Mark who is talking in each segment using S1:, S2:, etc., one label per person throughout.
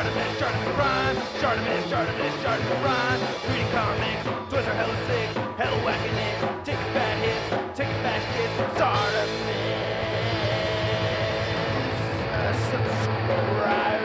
S1: Charterman, Charterman Prime, Charterman, Charterman, Charterman Prime. Reading comics, toys are hella sick, hella whacking it, taking bad hits, taking bad shits. Charterman, subscribe.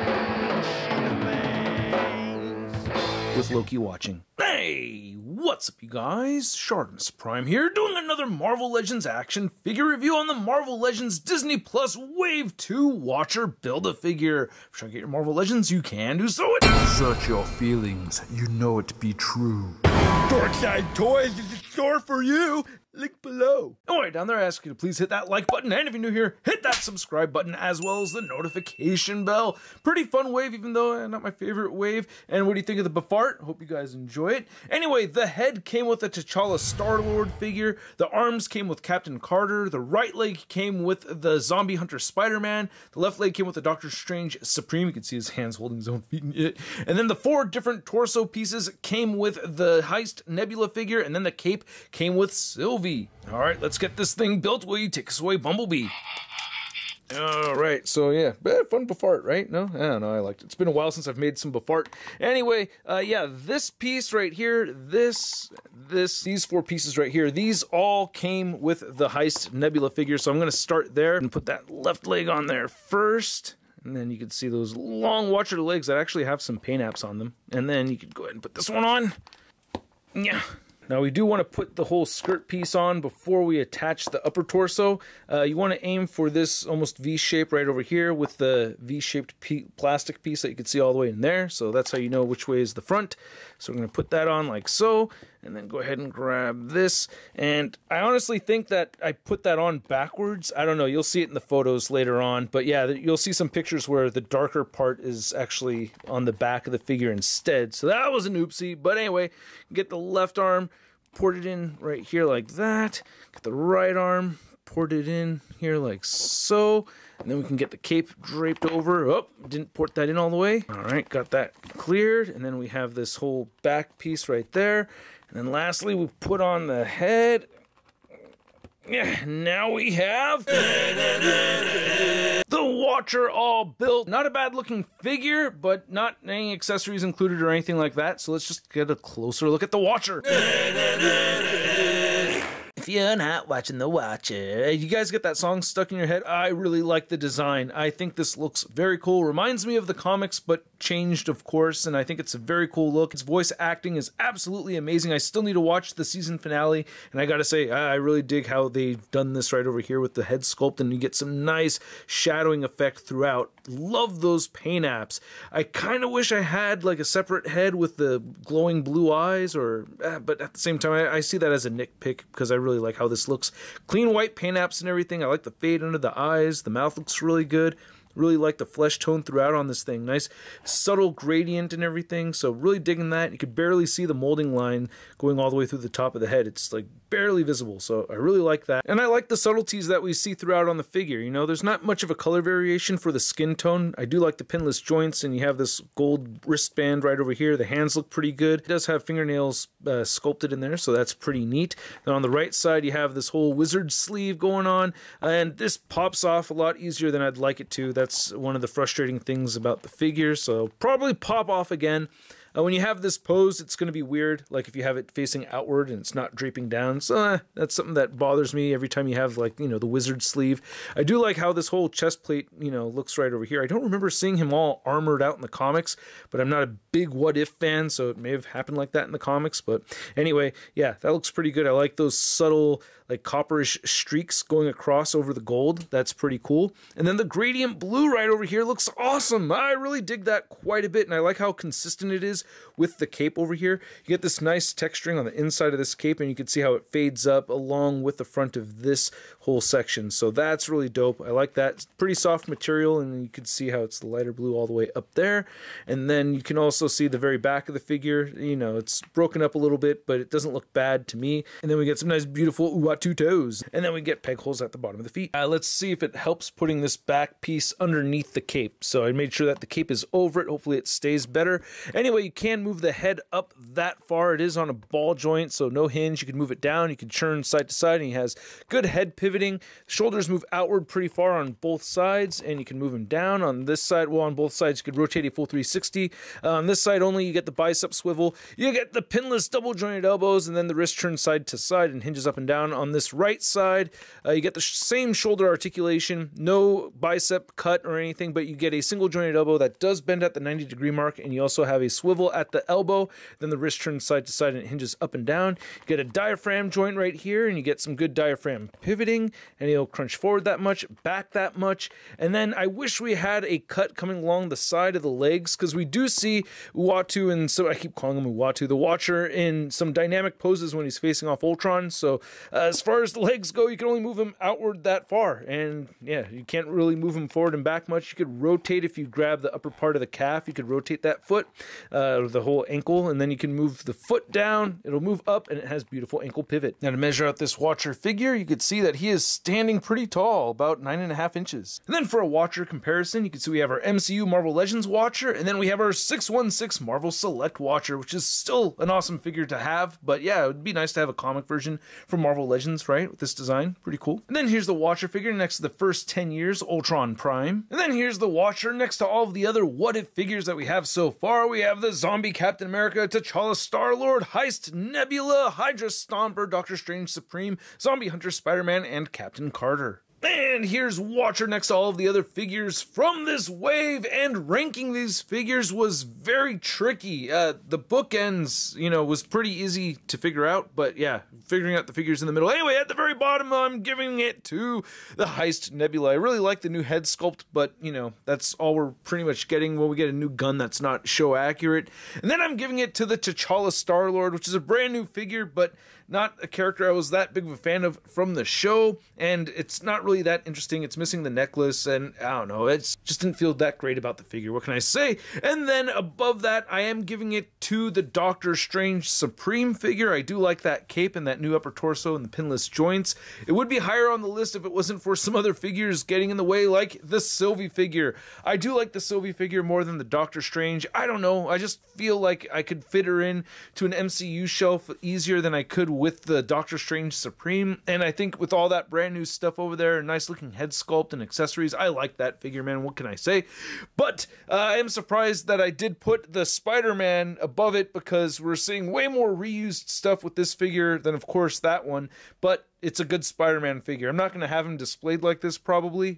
S2: With Loki watching. Hey, what's up you guys? Shartimus Prime here, doing another Marvel Legends action figure review on the Marvel Legends Disney Plus Wave 2 Watcher Build-A-Figure. If you're trying to get your Marvel Legends, you can do so.
S3: Search your feelings, you know it be true.
S2: Dorkside Toys is a store for you. Link below. Anyway, down there I ask you to please hit that like button, and if you're new here, hit that subscribe button as well as the notification bell. Pretty fun wave, even though not my favorite wave. And what do you think of the Befart? Hope you guys enjoy it. Anyway, the head came with a T'Challa Star-Lord figure, the arms came with Captain Carter, the right leg came with the Zombie Hunter Spider-Man, the left leg came with the Doctor Strange Supreme, you can see his hands holding his own feet in it, and then the 4 different torso pieces came with the Heist Nebula figure, and then the cape came with Sylvie. Alright, let's get this thing built. Will you take us away, Bumblebee? Alright, so yeah, fun Befart, right? No? I don't know, I liked it. It's been a while since I've made some Befart. Anyway, yeah, this piece right here, these 4 pieces right here, these all came with the Heist Nebula figure, so I'm going to start there and put that left leg on there first. And then you can see those long Watcher legs that actually have some paint apps on them. And then you can go ahead and put this one on. Yeah. Now we do want to put the whole skirt piece on before we attach the upper torso. You want to aim for this almost V shape right over here with the V-shaped plastic piece that you can see all the way in there. So that's how you know which way is the front. So we're going to put that on like so, and then go ahead and grab this. And I honestly think that I put that on backwards. I don't know, you'll see it in the photos later on. But yeah, you'll see some pictures where the darker part is actually on the back of the figure instead. So that was an oopsie. But anyway, get the left arm, port it in right here like that. Get the right arm, port it in here like so. And then we can get the cape draped over. Oh, didn't port that in all the way. All right, got that cleared. And then we have this whole back piece right there. And then lastly, we put on the head. Yeah, now we have the Watcher all built. Not a bad looking figure, but not any accessories included or anything like that. So let's just get a closer look at the Watcher. If you're not watching the Watcher. You guys get that song stuck in your head? I really like the design. I think this looks very cool. Reminds me of the comics, but changed, of course, and I think it's a very cool look. Its voice acting is absolutely amazing. I still need to watch the season finale, and I gotta say, I really dig how they've done this right over here with the head sculpt, and you get some nice shadowing effect throughout. Love those paint apps. I kind of wish I had like a separate head with the glowing blue eyes, but at the same time, I see that as a nitpick because I really like how this looks. Clean white paint apps and everything. I like the fade under the eyes. The mouth looks really good. Really like the flesh tone throughout on this thing. Nice subtle gradient and everything. So really digging that. You could barely see the molding line going all the way through the top of the head. It's like barely visible. So I really like that. And I like the subtleties that we see throughout on the figure. You know, there's not much of a color variation for the skin tone. I do like the pinless joints, and you have this gold wristband right over here. The hands look pretty good. It does have fingernails sculpted in there, so that's pretty neat. Then on the right side, you have this whole wizard sleeve going on, and this pops off a lot easier than I'd like it to. That's one of the frustrating things about the figure, so probably pop off again. When you have this pose, it's going to be weird, like if you have it facing outward and it's not draping down. So that's something that bothers me every time you have, like, you know, the wizard sleeve. I do like how this whole chest plate, you know, looks right over here. I don't remember seeing him all armored out in the comics, but I'm not a big What If fan, so it may have happened like that in the comics. But anyway, yeah, that looks pretty good. I like those subtle, like, copperish streaks going across over the gold. That's pretty cool. And then the gradient blue right over here looks awesome. I really dig that quite a bit, and I like how consistent it is with the cape over here. You get this nice texturing on the inside of this cape, and you can see how it fades up along with the front of this whole section. So that's really dope. I like that. It's pretty soft material, and you can see how it's the lighter blue all the way up there. And then you can also see the very back of the figure. You know, it's broken up a little bit, but it doesn't look bad to me. And then we get some nice, beautiful Uatu toes. And then we get peg holes at the bottom of the feet. Let's see if it helps putting this back piece underneath the cape. So I made sure that the cape is over it. Hopefully it stays better. Anyway, you can move the head up that far. It is on a ball joint, so no hinge. You can move it down. You can turn side to side, and he has good head pivoting. The shoulders move outward pretty far on both sides, and you can move them down. On this side, well, on both sides, you could rotate a full 360. On this side only, you get the bicep swivel. You get the pinless double jointed elbows, and then the wrist turns side to side and hinges up and down. On this right side, you get the same shoulder articulation, no bicep cut or anything, but you get a single jointed elbow that does bend at the 90-degree mark, and you also have a swivel at the elbow. Then the wrist turns side to side and it hinges up and down. You get a diaphragm joint right here, and you get some good diaphragm pivoting, and he'll crunch forward that much, back that much. And then I wish we had a cut coming along the side of the legs, because we do see Uatu, and so I keep calling him Uatu, the Watcher, in some dynamic poses when he's facing off Ultron. So as far as the legs go, you can only move him outward that far, and yeah, you can't really move him forward and back much. You could rotate if you grab the upper part of the calf. You could rotate that foot, or the whole ankle, and then you can move the foot down. It'll move up, and it has beautiful ankle pivot. Now to measure out this Watcher figure, you could see that he is standing pretty tall, about 9.5 inches. And then for a Watcher comparison, you can see we have our MCU Marvel Legends Watcher, and then we have our 616 Marvel Select Watcher, which is still an awesome figure to have. But yeah, it would be nice to have a comic version for Marvel Legends, right? With this design, pretty cool. And then here's the Watcher figure next to the first 10 years Ultron Prime. And then here's the Watcher next to all of the other What If figures that we have so far. We have the Zombie Captain America, T'Challa Star-Lord, Heist Nebula, Hydra Stomper, Doctor Strange Supreme, Zombie Hunter Spider-Man, and Captain Carter. And here's Watcher next to all of the other figures from this wave, and ranking these figures was very tricky. The bookends, was pretty easy to figure out, but yeah, figuring out the figures in the middle. Anyway, at the very bottom, I'm giving it to the Heist Nebula. I really like the new head sculpt, but, that's all we're pretty much getting. Well, we get a new gun that's not show accurate. And then I'm giving it to the T'Challa Star-Lord, which is a brand new figure, but not a character I was that big of a fan of from the show, and it's not really that interesting. It's missing the necklace, and I don't know, it just didn't feel that great about the figure. What can I say? And then above that, I am giving it to the Doctor Strange Supreme figure. I do like that cape and that new upper torso and the pinless joints. It would be higher on the list if it wasn't for some other figures getting in the way, like the Sylvie figure. I do like the Sylvie figure more than the Doctor Strange. I don't know, I just feel like I could fit her in to an MCU shelf easier than I could with the Doctor Strange Supreme, and I think with all that brand new stuff over there, nice looking head sculpt and accessories, I like that figure, man. What can I say? But I am surprised that I did put the Spider-Man above it, because we're seeing way more reused stuff with this figure than, of course, that one, but it's a good Spider-Man figure. I'm not going to have him displayed like this, probably,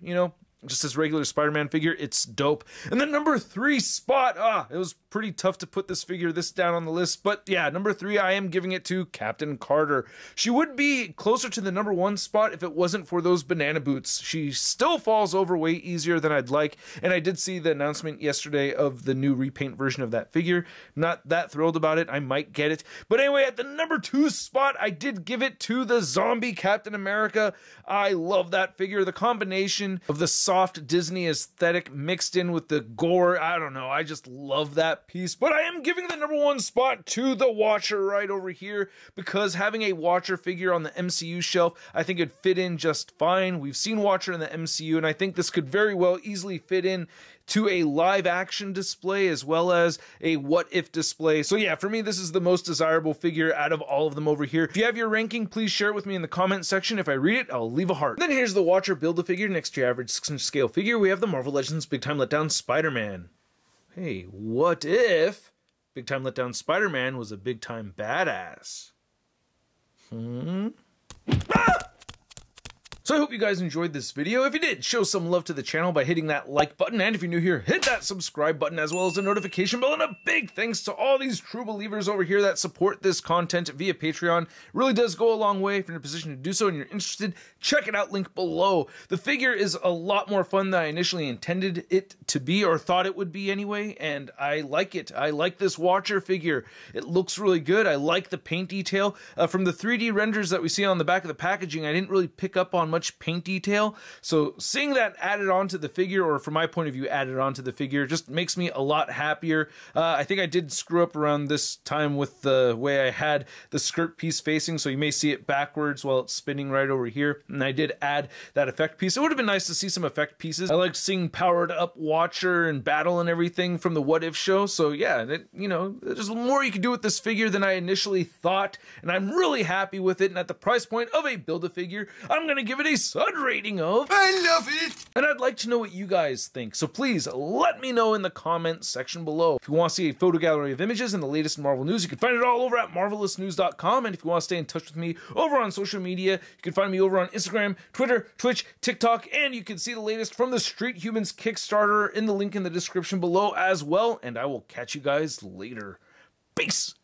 S2: just as regular Spider-Man figure. It's dope. And then number 3 spot, it was pretty tough to put this figure this down on the list, but yeah, number 3, I am giving it to Captain Carter. She would be closer to the number 1 spot if it wasn't for those banana boots. She still falls over way easier than I'd like, and I did see the announcement yesterday of the new repaint version of that figure. Not that thrilled about it. I might get it. But anyway, at the number 2 spot, I did give it to the Zombie Captain America. I love that figure. The combination of the soft Disney aesthetic mixed in with the gore, I don't know, I just love that piece. But I am giving the number 1 spot to the Watcher right over here, because having a Watcher figure on the MCU shelf, I think it'd fit in just fine. We've seen Watcher in the MCU, and I think this could very well easily fit in to a live action display as well as a what if display. So yeah, for me, this is the most desirable figure out of all of them over here. If you have your ranking, please share it with me in the comment section. If I read it, I'll leave a heart. Then here's the Watcher Build-A-Figure. Next to your average 6-inch scale figure, we have the Marvel Legends Big Time Letdown Spider-Man. Hey, what if Big Time Letdown Spider-Man was a big time badass? So I hope you guys enjoyed this video. If you did, show some love to the channel by hitting that like button, and if you're new here, hit that subscribe button as well as the notification bell, and a big thanks to all these true believers over here that support this content via Patreon. It really does go a long way. If you're in a position to do so and you're interested, check it out, link below. The figure is a lot more fun than I initially intended it to be, or thought it would be anyway, and I like it. I like this Watcher figure. It looks really good. I like the paint detail. From the 3D renders that we see on the back of the packaging, I didn't really pick up on much much paint detail. So seeing that added onto the figure, or from my point of view, added onto the figure, just makes me a lot happier. I think I did screw up around this time with the way I had the skirt piece facing, so you may see it backwards while it's spinning right over here. And I did add that effect piece. It would have been nice to see some effect pieces. I liked seeing powered up Watcher and Battle and everything from the What If show. So yeah, you know, there's more you can do with this figure than I initially thought, and I'm really happy with it. And at the price point of a Build-A-Figure, I'm gonna give it a Sud rating of
S3: I love it!
S2: and I'd like to know what you guys think. So please let me know in the comments section below. If you want to see a photo gallery of images and the latest Marvel news, you can find it all over at marvelousnews.com. And if you want to stay in touch with me over on social media, you can find me over on Instagram, Twitter, Twitch, TikTok, and you can see the latest from the Street Humans Kickstarter in the link in the description below as well. And I will catch you guys later. Peace!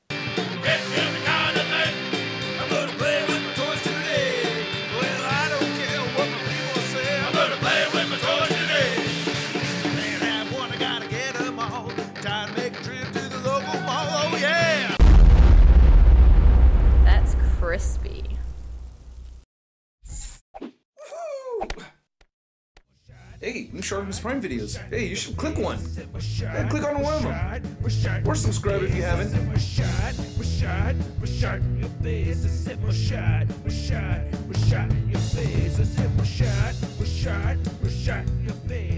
S4: That's crispy.
S2: Hey, new Sharkness Prime videos. Hey, you should click one. Yeah, click on one of them. Or subscribe if you haven't.
S1: Your face.